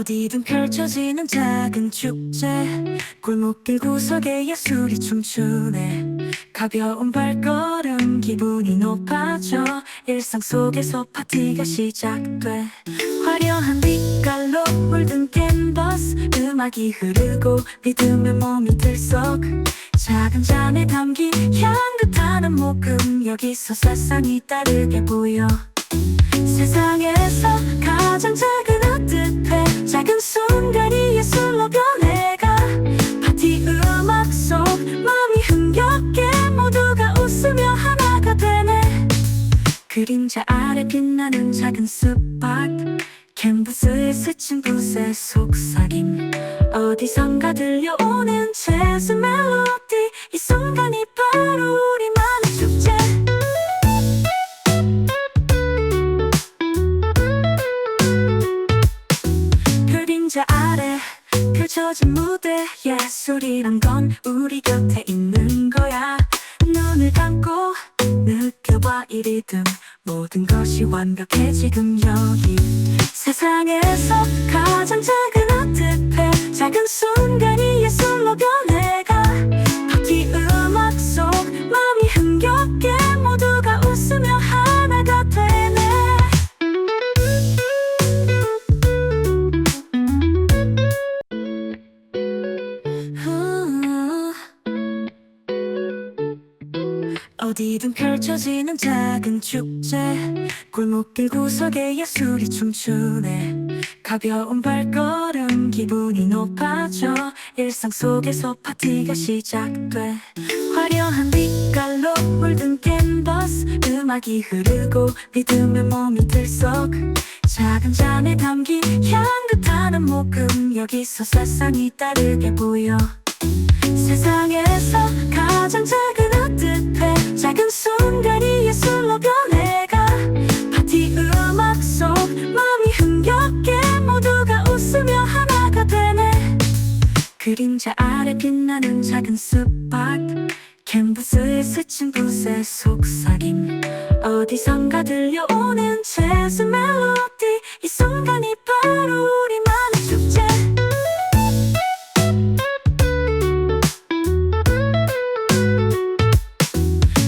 어디든 펼쳐지는 작은 축제, 골목길 구석에 예술이 춤추네. 가벼운 발걸음 기분이 높아져. 일상 속에서 파티가 시작돼. 화려한 빛깔로 물든 캔버스, 음악이 흐르고 리듬에 몸이 들썩. 작은 잔에 담긴 향긋한 모금, 여기서 세상이 다르게 보여. 세상에서 가장 작은 어뜻해. 작은 순간이 예술로 변해가. 파티 음악 속 마음이 흥겹게 모두가 웃으며 하나가 되네. 그림자 아래 빛나는 작은 스팟, 캔버스에 스친 붓의 속삭임, 어디선가 들려오는 재즈 멜로디. 이 순간이 바로 우리만의 축제. 그림자 아래 펼쳐진 무대, 예술이란 건 우리 곁에 있는 거야. 눈을 감고 느껴봐 이 리듬, 모든 것이 완벽해 지금 여기. 세상에서 가장 작은 어뜻해. 작은 순간이 예술로 변해가. 파티 음악 속 마음이 흥겹게 모두가 웃으며 하나가 되네. 어디든 펼쳐지는 작은 축제, 골목길 구석에 예술이 춤추네. 가벼운 발걸음 기분이 높아져. 일상 속에서 파티가 시작돼. 화려한 빛깔로 물든 캔버스, 음악이 흐르고 리듬에 몸이 들썩. 작은 잔에 담긴 향긋한 모금, 여기서 세상이 다르게 보여. 세상에서 가장 작은 어뜻해. 작은 순간이 예술로 변해가. 파티 음악 속 마음이 흥겹게 모두가 웃으며 하나가 되네. 그림자 아래 빛나는 작은 스팟, 캔버스에 스친 붓의 속삭임, 어디선가 들려오는 재즈 멜로디. 이 순간이 바로 우리만의 축제.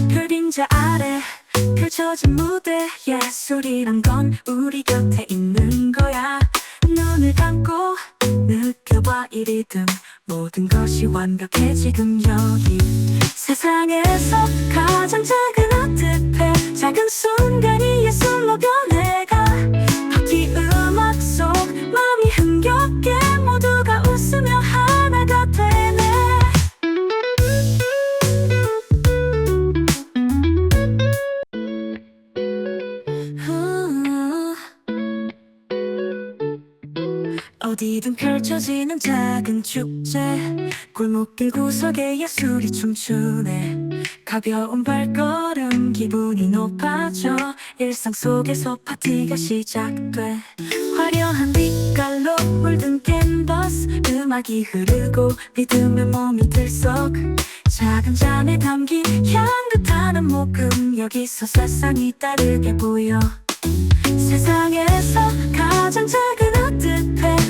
그림자 아래 펼쳐진 무대, 예술이란 건 우리 곁에 있는 거야. 눈을 감고 느껴봐 이 리듬, 모든 것이 완벽해 지금 여기. 세상에서 가장 작은 어뜻해. 작은 순간이 예술로 변해가. 파티 음악 속 마음이 흥겹게 모두가 웃으며 하나가 되네. 어디든 펼쳐지는 작은 축제, 골목길 구석에 예술이 춤추네. 가벼운 발걸음 기분이 높아져. 일상 속에서 파티가 시작돼. 화려한 빛깔로 물든 캔버스, 음악이 흐르고 리듬에 몸이 들썩. 작은 잔에 담긴 향긋한 모금, 여기서 세상이 다르게 보여. 세상에서 가장 작은 어뜻